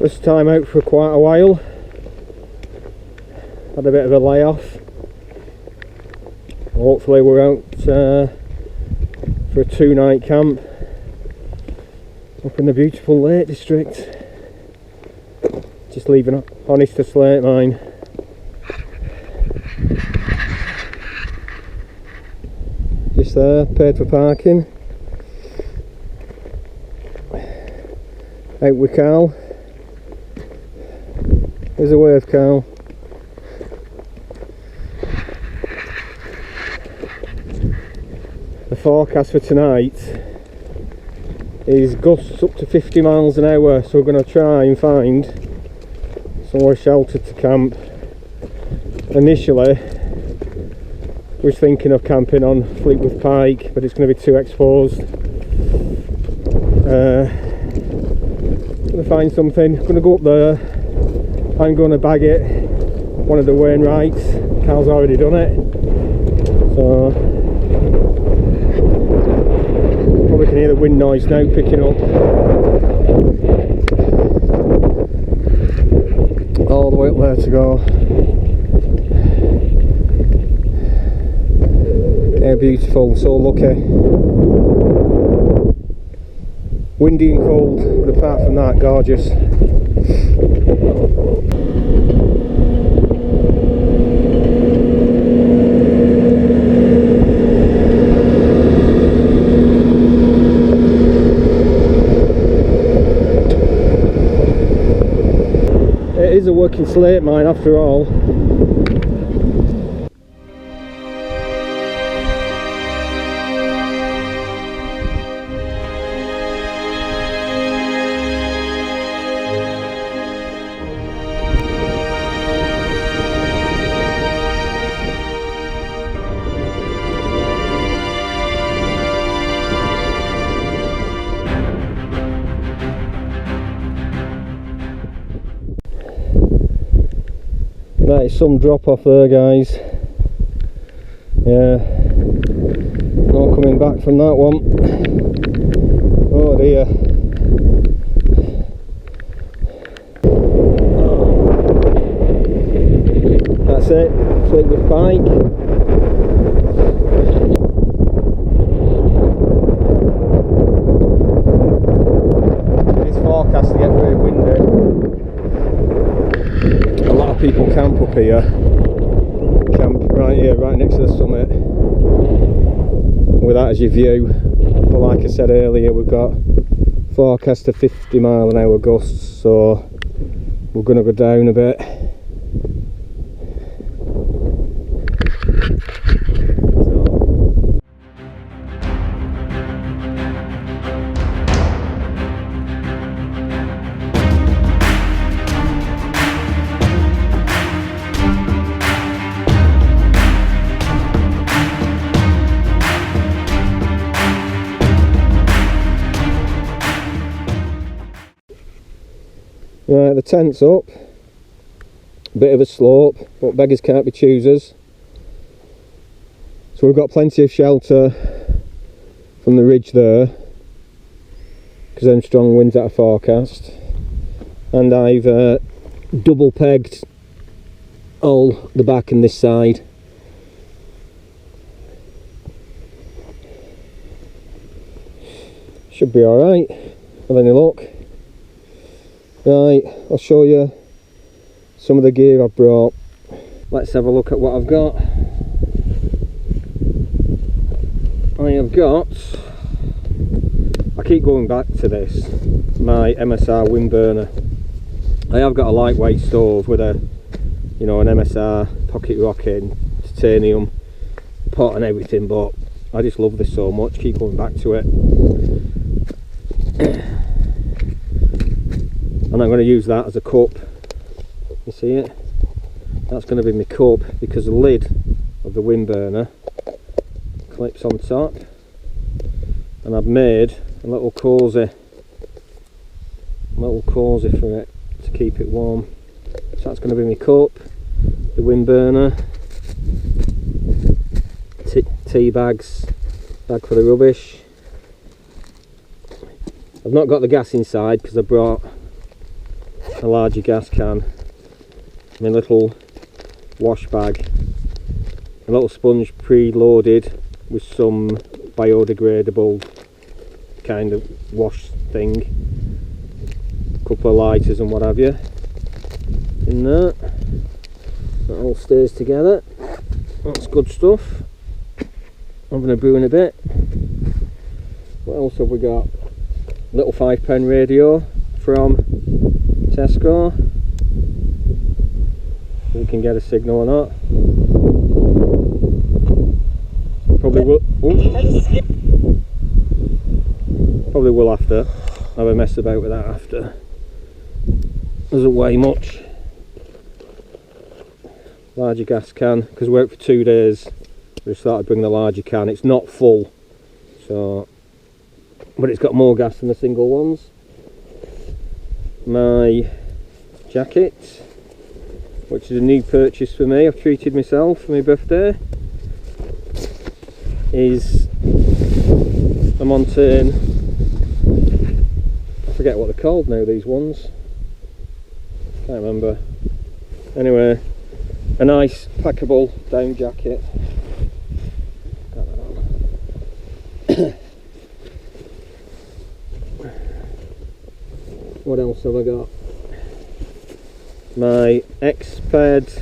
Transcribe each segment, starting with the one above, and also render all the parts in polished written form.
First time out for quite a while. Had a bit of a layoff. Hopefully we're out for a 2-night camp up in the beautiful Lake District. Just leaving Honest to Slate Mine. Just there, paid for parking. Out with Carl. There's a wave, Carl. The forecast for tonight is gusts up to 50 miles an hour, so we're going to try and find somewhere sheltered to camp. Initially we was thinking of camping on Fleetwith Pike, but it's going to be too exposed. Going to find something, going to go up there. I'm going to bag it, one of the Wainwrights. Carl's already done it, so probably can hear the wind noise now picking up. All the way up there to go. Yeah, beautiful, so lucky. Windy and cold, but apart from that, gorgeous. It is a working slate mine after all. That is some drop off there, guys. Yeah, no coming back from that one. Oh dear. That's it, Fleetwith Pike. It's forecast to get very windy. A lot of people camp up here, camp right here, right next to the summit, with that as your view. But like I said earlier, we've got forecast to 50 mile an hour gusts, so we're going to go down a bit. Right, the tent's up, bit of a slope, but beggars can't be choosers. So we've got plenty of shelter from the ridge there, because them strong winds that are forecast. And I've double pegged all the back and this side. Should be alright, with any luck. Right, I'll show you some of the gear I've brought. Let's have a look at what I've got. I have got, I keep going back to this, my MSR wind burner. I have got a lightweight stove with a, you know, an MSR pocket rocket, titanium pot and everything, but I just love this so much, keep going back to it. And I'm going to use that as a cup. You see it? That's going to be my cup, because the lid of the wind burner clips on top, and I've made a little cosy for it to keep it warm. So that's going to be my cup, the wind burner, tea bags, bag for the rubbish. I've not got the gas inside because I brought a larger gas can, my little wash bag, a little sponge pre-loaded with some biodegradable kind of wash thing, a couple of lighters and what have you in there. That all stays together. That's good stuff. I'm going to brew in a bit. What else have we got? Little 5-pen radio from Tesco. We can get a signal or not. Probably will. Probably will have to have a mess about with that after. Doesn't weigh much. Larger gas can, because we worked for 2 days. We started bringing the larger can. It's not full, so, but it's got more gas than the single ones. My jacket, which is a new purchase for me. I've treated myself for my birthday. Is a Montane. I forget what they're called now. These ones. Can't remember. Anyway, a nice packable down jacket. Got that on. What else have I got? My X-Ped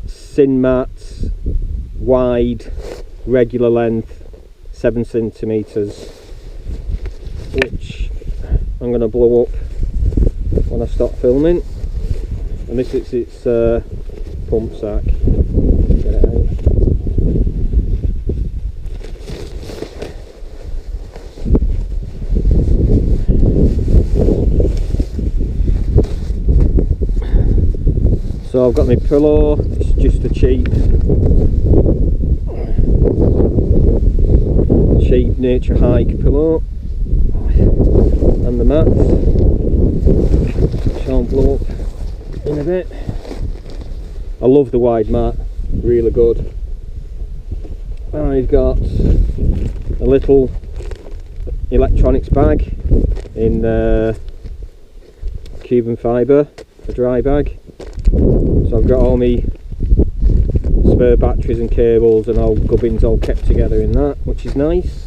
Sinmat wide regular length 7 centimeters, which I'm going to blow up when I stop filming. And this is its pump sack. Get it out. So I've got my pillow. It's just a cheap nature hike pillow, and the mat, which I'll blow up in a bit. I love the wide mat, really good. I've got a little electronics bag in Cuban fibre, a dry bag. So I've got all my spare batteries and cables and old gubbins all kept together in that, which is nice.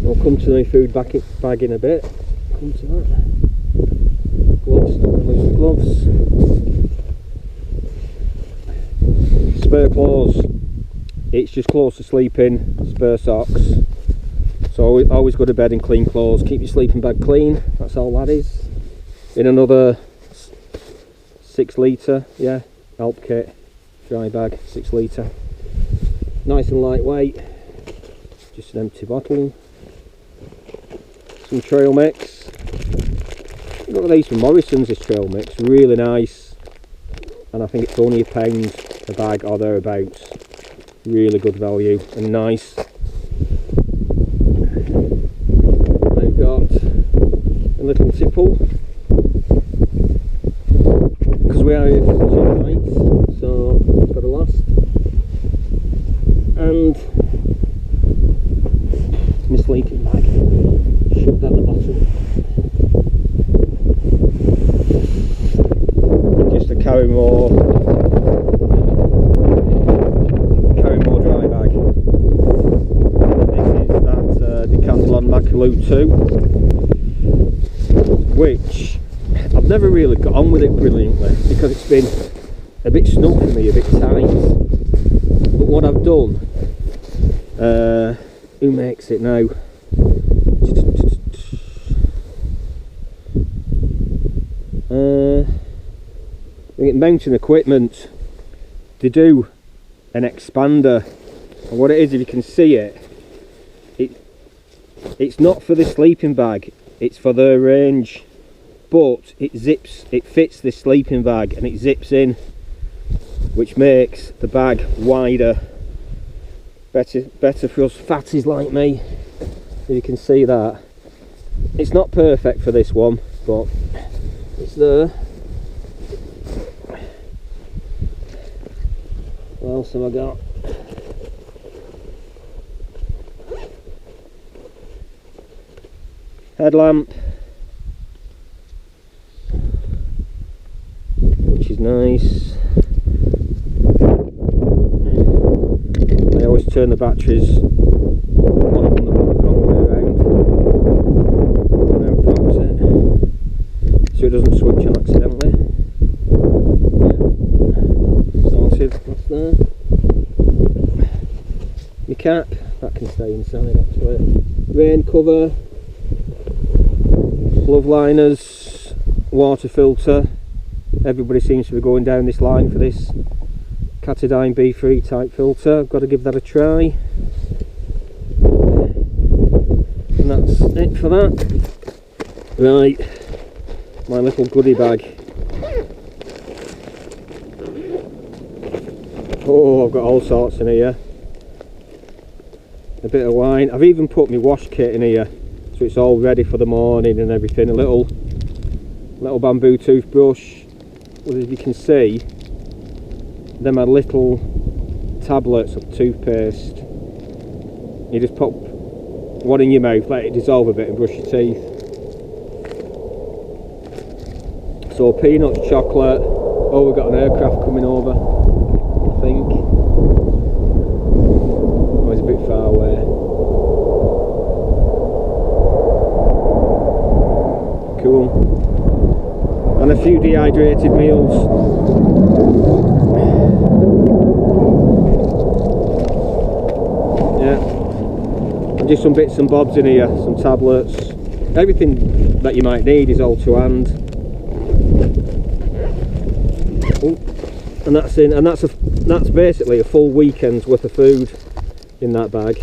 I'll come to my food bag in a bit. Come to that. Gloves, don't lose the gloves. Spare clothes. It's just clothes to sleep in. Spare socks. So always go to bed in clean clothes. Keep your sleeping bag clean. That's all that is. In another 6 litre, yeah, Alp kit, dry bag, 6 litre. Nice and lightweight. Just an empty bottle. Some trail mix. I got these from Morrison's, this trail mix, really nice. And I think it's only £1 a bag or thereabouts. Really good value and nice. I've got a little tipple, because we are here for 2 nights, so it's got to last. And my sleeping bag, shoved at the bottom, just to carry more dry bag. This is that Decathlon Macaloo 2, which I've never really got on with it brilliantly because it's been a bit snug for me, a bit tight. But what I've done, who makes it now? Mountain Equipment, they do an expander, and what it is, if you can see it, it's not for the sleeping bag, it's for the range, but it fits this sleeping bag and it zips in, which makes the bag wider, better for us fatties like me. If you can see that, it's not perfect for this one, but it's there. What else have I got? Headlamp, is nice. I always turn the batteries one of them the wrong way around. Now it drops it, so it doesn't switch on accidentally. Sorted, that's there. My cap, that can stay inside actually. Rain cover, glove liners, water filter. Everybody seems to be going down this line for this Catadine B3 type filter. I've got to give that a try. And that's it for that. Right, my little goodie bag. Oh, I've got all sorts in here. A bit of wine. I've even put my wash kit in here, so it's all ready for the morning and everything. A little bamboo toothbrush. Well, as you can see, them are little tablets of toothpaste. You just pop one in your mouth, let it dissolve a bit and brush your teeth. So peanuts, chocolate. Oh, we've got an aircraft coming over, I think. Oh, it's a bit far away. Cool. And a few dehydrated meals. Yeah, and just some bits and bobs in here, some tablets. Everything that you might need is all to hand. Ooh. And that's in, and that's basically a full weekend's worth of food in that bag.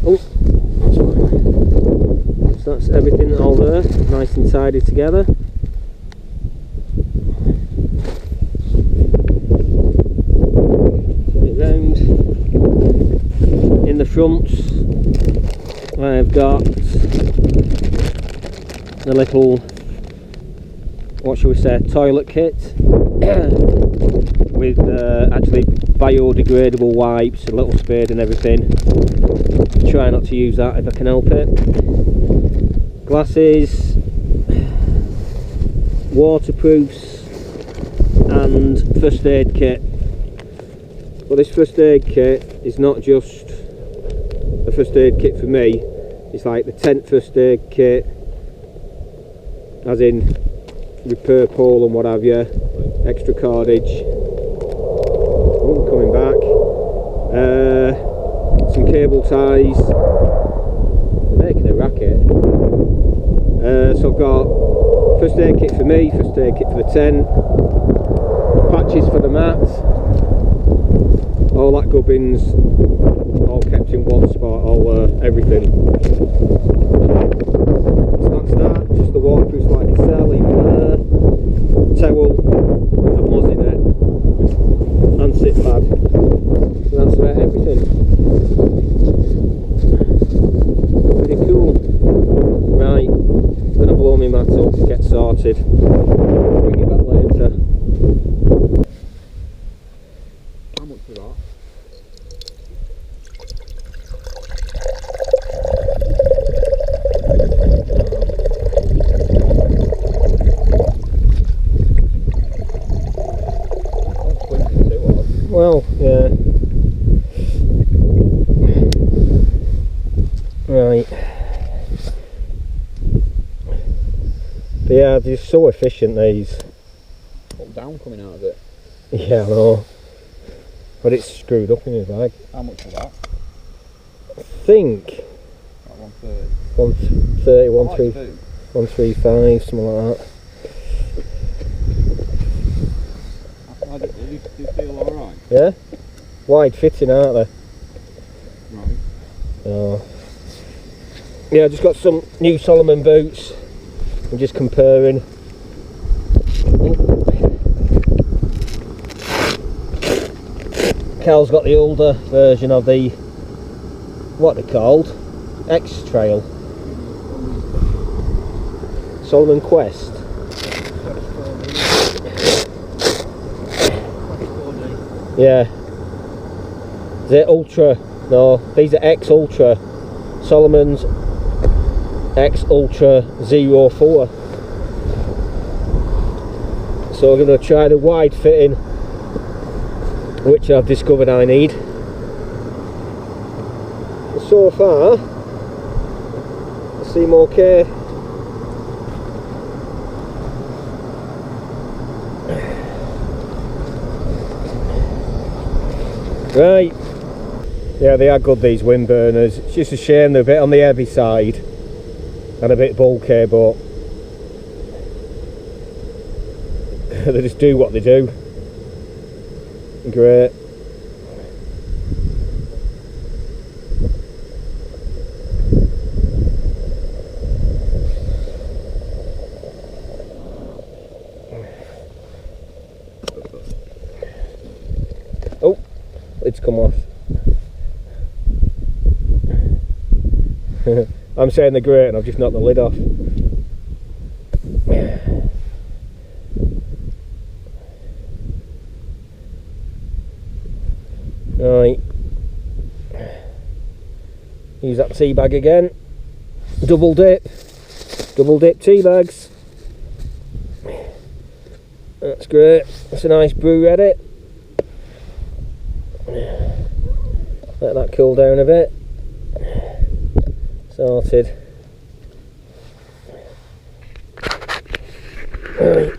Oh, that's fine. So that's everything all there, nice and tidy together. Turn it round. In the front, I've got the little, what shall we say, toilet kit with actually biodegradable wipes, a little spade and everything. Try not to use that if I can help it. Glasses, waterproofs, and first aid kit. But this first aid kit is not just a first aid kit for me, it's like the tent first aid kit, as in repair pole and what have you, extra cordage. Oh, coming back. Some cable ties. They're making a racket. So I've got first aid kit for me, first aid kit for the tent, patches for the mat, all that gubbins, all kept in one spot, all everything. So that's that, just the waterproofs like I said, leave it there. Towel with a muzz in it, and sit pad. So that's about everything. Pretty cool. Right, I'm gonna blow my mat up, get sorted. Bring it back later. How much for that? Well, yeah. Right. But yeah, they're so efficient, these. Got down coming out of it. Yeah, I know. But it's screwed up in his bag. How much for that? I think. Like 130. 130, 135, something like that. Do you feel alright? Yeah? Wide fitting, aren't they? Right. Oh. Yeah, I just got some new Solomon boots. I'm just comparing. Cal's got the older version of the, what they're called, X Trail. Solomon Quest. Yeah. Is it Ultra? No, these are X Ultra. Solomon's X Ultra 04. So I'm going to try the wide fitting, which I've discovered I need. So far, I seem okay. Right, yeah, they are good, these wind burners. It's just a shame they're a bit on the heavy side and a bit bulky, but they just do what they do. Great. Oh, it's come off. I'm saying they're great and I've just knocked the lid off. Right, use that tea bag again. Double dip tea bags. That's great. That's a nice brew ready. Let that cool down a bit. Sorted. Right.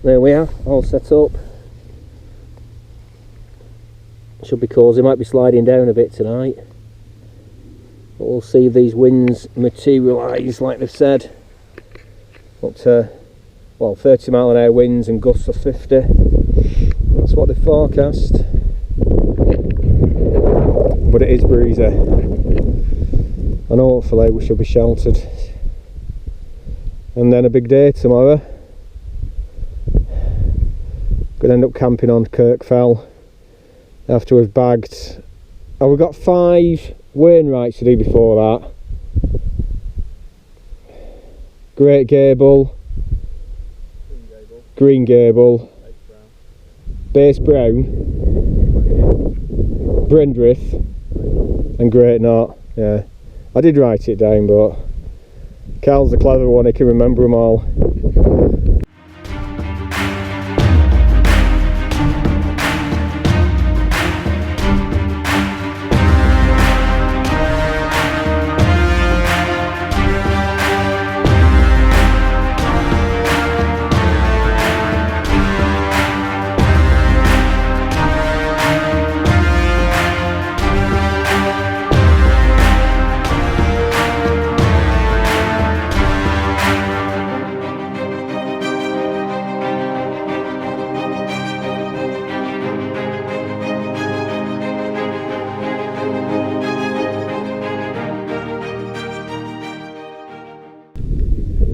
There we are, all set up. Should be cosy, might be sliding down a bit tonight. But we'll see if these winds materialise like they've said. Up to, well, 30 mile an hour winds and gusts of 50. That's what they forecast. But it is breezy. And hopefully we should be sheltered. And then a big day tomorrow. Gonna end up camping on Kirk Fell after we've bagged. Oh, we've got 5 Wainwrights to do before that. Great Gable, Green Gable, Base Brown, Brandreth, and Great Knot. Yeah, I did write it down, but Cal's the clever one, he can remember them all.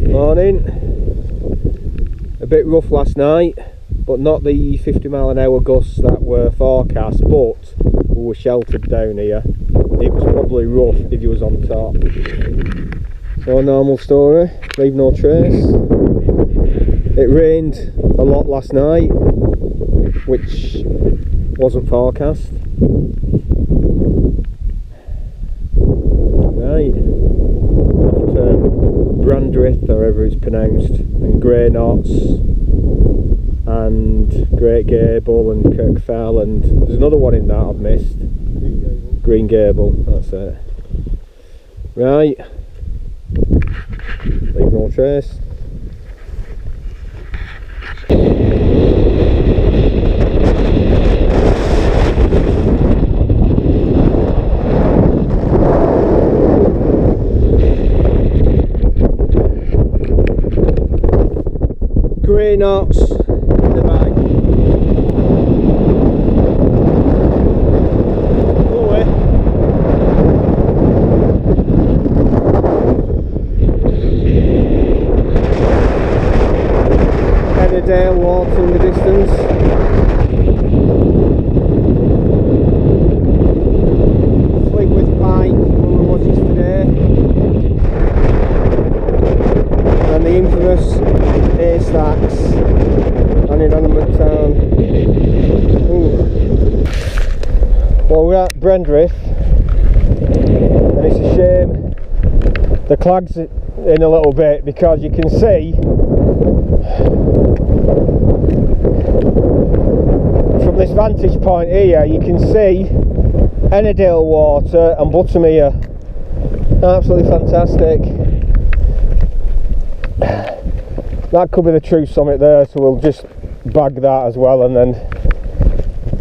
Morning. A bit rough last night, but not the 50 mile an hour gusts that were forecast, but we were sheltered down here. It was probably rough if you was on top. So normal story, leave no trace. It rained a lot last night, which wasn't forecast. Right. Brandreth, however it's pronounced, and Grey Knots, and Great Gable, and Kirk Fell, and there's another one in that I've missed. Green Gable, that's it. Right, leave no trace. Grey Knots in the bag. Go away. Headerdale water in the distance. Fleetwith Pike, where we was yesterday. And the infamous haystacks and inanimate tarn. Well, we're at Brandreth and it's a shame the clag's in a little bit because you can see From this vantage point here, you can see Ennerdale water and Buttermere. Absolutely fantastic. That could be the true summit there, so we'll just bag that as well and then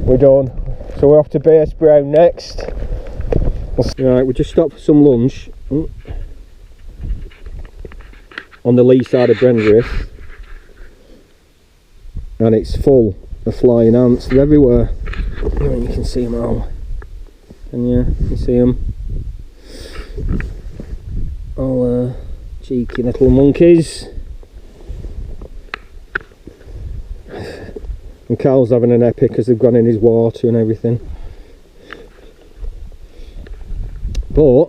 we're done. So we're off to Base Brown next. Right, we just stopped for some lunch on the lee side of Brandreth, and it's full of flying ants. They're everywhere. I mean, you can see them all. And yeah, you see them all cheeky little monkeys. And Carl's having an epic because they've gone in his water and everything. But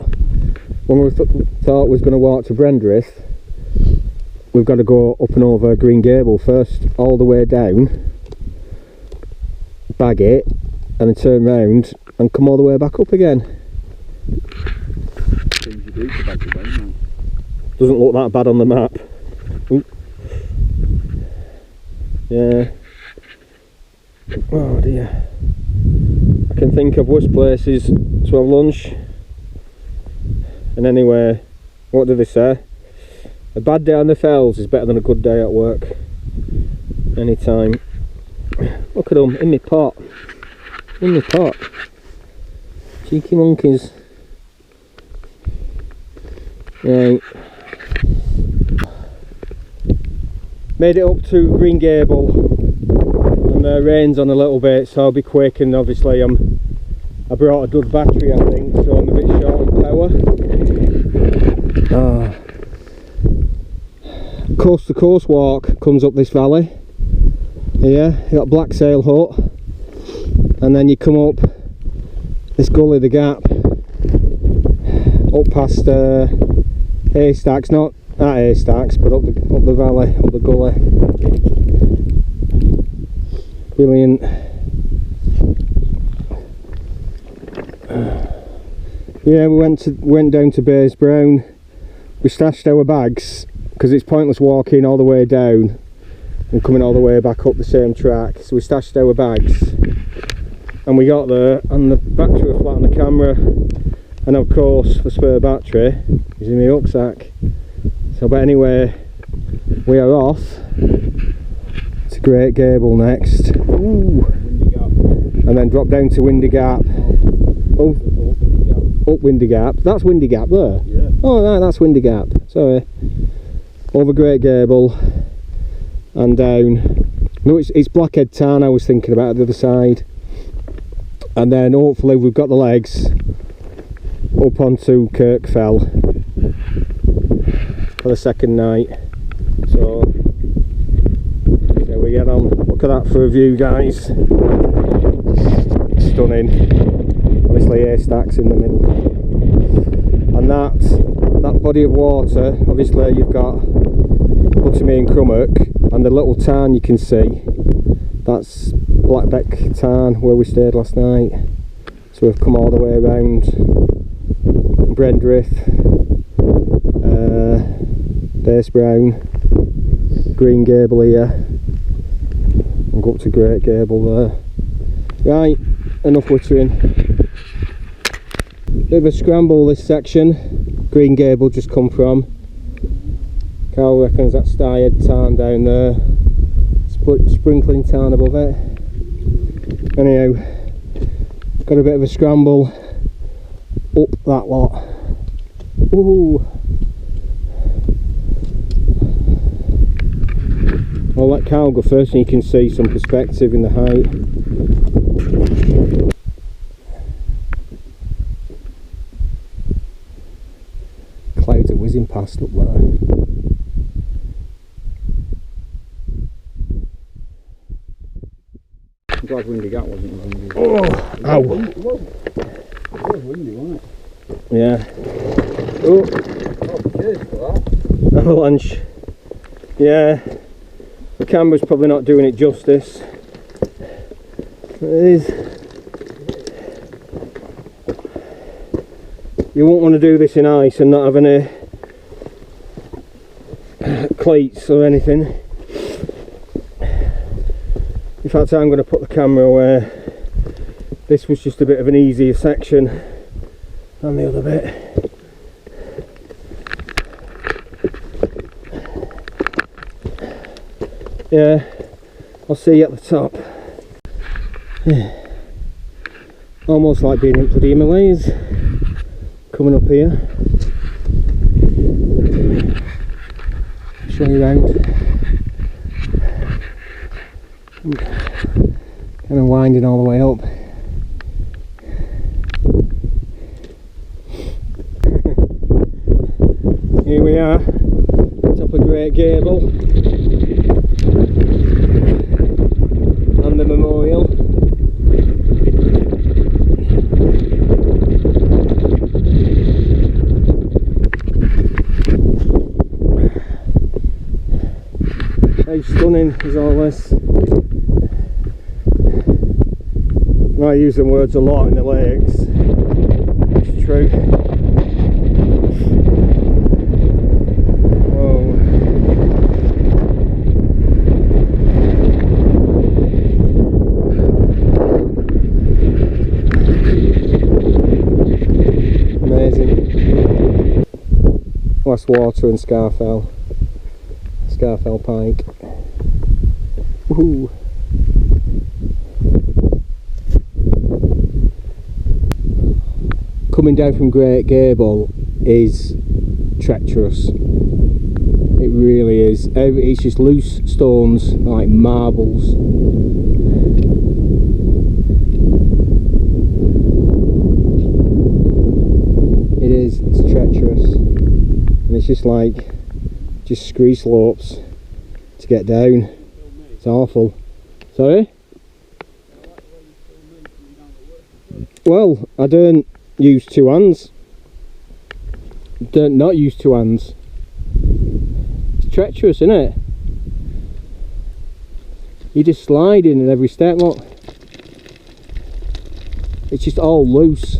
when we thought we was going to walk to Brandreth, we've got to go up and over Green Gable first, all the way down, bag it, and then turn round and come all the way back up again. Things you do to bag the down, Doesn't look that bad on the map. Ooh. Yeah. Oh dear. I can think of worse places to have lunch. And anyway, what do they say? A bad day on the fells is better than a good day at work. Anytime. Look at them, in my pot. In my pot. Cheeky monkeys. Right. Made it up to Green Gable. And the rain's on a little bit, so I'll be quick, and obviously I brought a dud battery, I think, so I'm a bit short on power. Coast to coast walk comes up this valley. Here, you got Black Sail Hut, and then you come up this gully, the Gap, up past Haystacks, not at Haystacks, but up the valley, up the gully. Brilliant. Yeah, we went down to Base Brown. We stashed our bags because it's pointless walking all the way down and coming all the way back up the same track. So we stashed our bags, and we got there, and the battery was flat on the camera, and of course the spare battery is in my rucksack. So, but anyway, we are off to Great Gable next. Ooh. And then drop down to Windy Gap. Oh, up Windy Gap. That's Windy Gap there? Yeah. Oh right, that's Windy Gap. Sorry. Over Great Gable and down. No, it's Blackhead Tarn I was thinking about, the other side. And then hopefully we've got the legs up onto Kirk Fell for the second night. So there we get on. Look at that for a view, guys. Stunning. Obviously Haystacks in the middle. And that body of water, obviously you've got Buttermere and Crummock, and the little tarn you can see, that's Black Beck tarn where we stayed last night. So we've come all the way around Brandreth, Base Brown, Green Gable here, and go up to Great Gable there. Right, enough wittering. Bit of a scramble this section. Green Gable just come from. Carl reckons that's Starhead tarn down there. Sprinkling tarn above it. Anyhow, got a bit of a scramble up that lot. Ooh. I'll let Carl go first and you can see some perspective in the height. Clouds are whizzing past up there. I'm glad Windy Gap wasn't windy. Oh, ow. It was windy, wasn't it? Yeah. Oh, Cheers for that. avalanche. Yeah. The camera's probably not doing it justice. It is. You won't want to do this in ice and not have any cleats or anything. In fact, I'm going to put the camera away. This was just a bit of an easier section than the other bit. Yeah, I'll see you at the top. Yeah. Almost like being in bloody Himalayas. Coming up here. Show you around. Kind of winding all the way up. Here we are, top of Great Gable and the memorial. Very stunning as always. I use them words a lot in the lakes. It's true. Whoa. Amazing. Last water and Kirk Fell. Kirk Fell Pike. Woohoo. Coming down from Great Gable is treacherous. It really is. It's just loose stones like marbles. It is. It's treacherous, and it's just like scree slopes to get down. It's awful. Sorry? Well, I don't use two hands. Don't not use two hands. It's treacherous, isn't it? You just slide in at every step. Look, it's just all loose.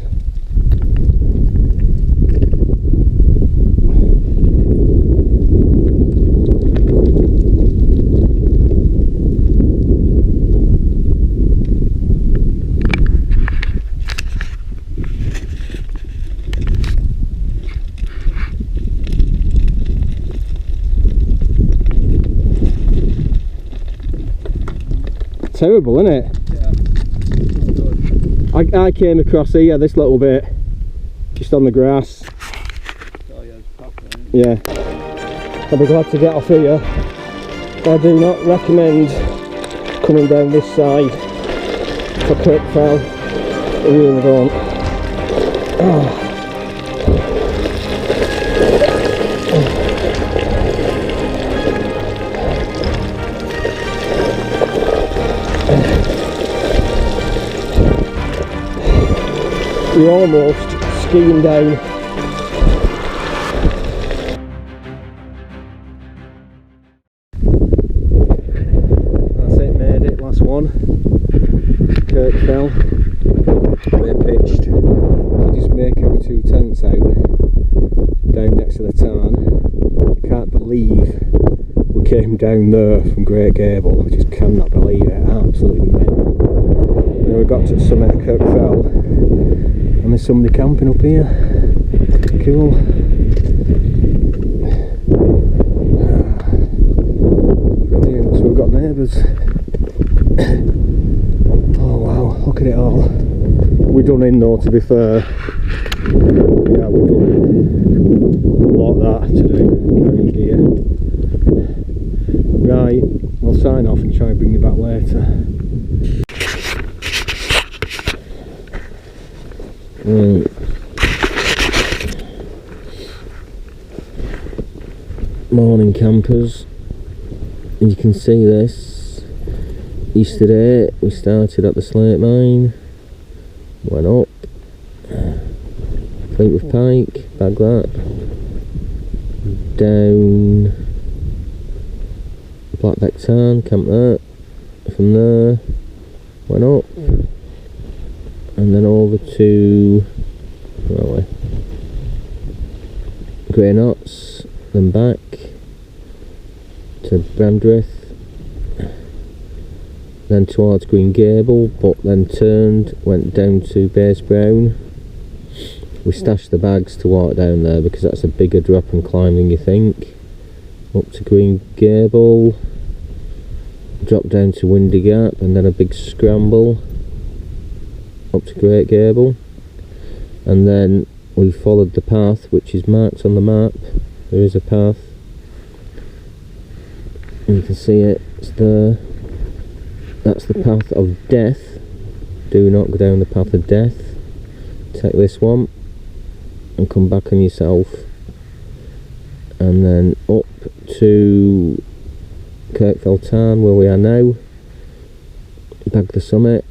Terrible, isn't it? Yeah. I came across here, this little bit, just on the grass. Oh, yeah, it's proper, isn't it? Yeah. I'll be glad to get off here. I do not recommend coming down this side for Kirk Fell. I really don't. Oh. You're almost skiing down. That's it, made it, last one. Kirk Fell. We're pitched. We just make our two tents out down next to the tarn. I can't believe we came down there from Great Gable. I just cannot believe it. Absolutely mental. Then we got to the summit of Kirk Fell. And there's somebody camping up here. Cool. Brilliant. So we've got neighbours. Oh wow, look at it all. We're done in though, to be fair. Yeah, we're done in. A lot of that to do, carrying gear. Right, I'll sign off and try and bring you back later. Right. Morning campers, and you can see this. Yesterday we started at the slate mine, went up, Fleetwith Pike, back that, down Black Beck tarn, camped that, from there, went up, and then over to, where are we? Grey Knots, then back to Brandreth, then towards Green Gable, but then turned, went down to Base Brown. We stashed the bags to walk down there because that's a bigger drop and climb than you think. Up to Green Gable, drop down to Windy Gap, and then a big scramble up to Great Gable, and then we followed the path which is marked on the map. There is a path, and you can see it, it's there. That's the path of death. Do not go down the path of death. Take this one and come back on yourself, and then up to Kirk Fell tarn where we are now, bag the summit,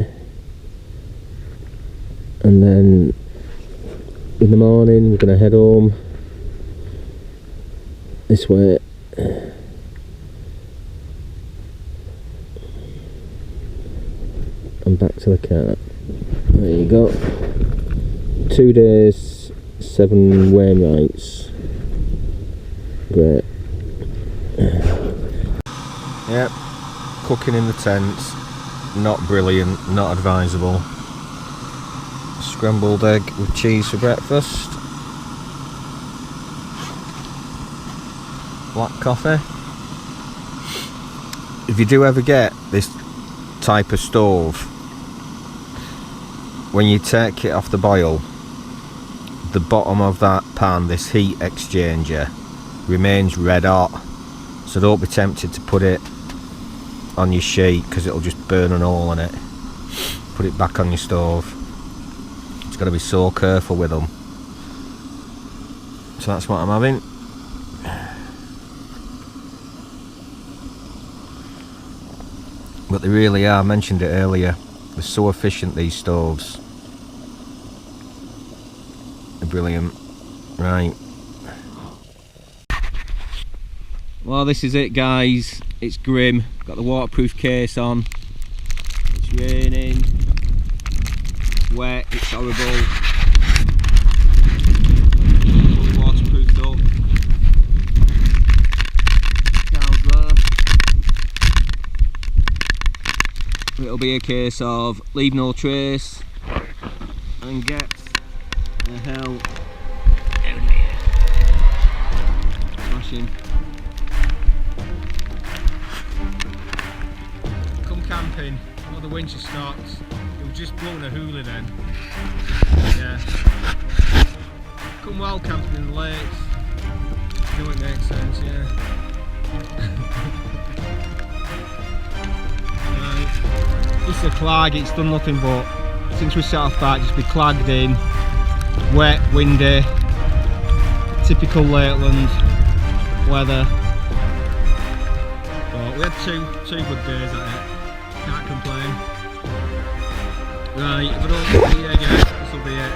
and then in the morning we're going to head home this way. And back to the car. There you go. 2 days, 7 Wainwrights. Great. Yep, cooking in the tents. Not brilliant, not advisable. Scrambled egg with cheese for breakfast. Black coffee. If you do ever get this type of stove, when you take it off the boil, the bottom of that pan, this heat exchanger, remains red hot, so don't be tempted to put it on your sheet because it'll just burn an hole in it. Put it back on your stove. It's got to be so careful with them. So that's what I'm having. But they really are, I mentioned it earlier, they're so efficient, these stoves. They're brilliant. Right. Well, this is it, guys. It's grim. Got the waterproof case on. It's raining. It's wet. It's horrible. Fully waterproofed up. Cows there. It'll be a case of leave no trace and get the hell down here. Smashing. Camping, all the winter stopped. It was just blowing a hoolie then. Yeah. Come well camping in the lakes. You know it makes sense, yeah. Right. This is a clag, it's done nothing but, since we set off back, just be clagged in. Wet, windy, typical Lakeland weather. But we had two good days at it. Can't complain. Right, if I don't see you again, this will be it.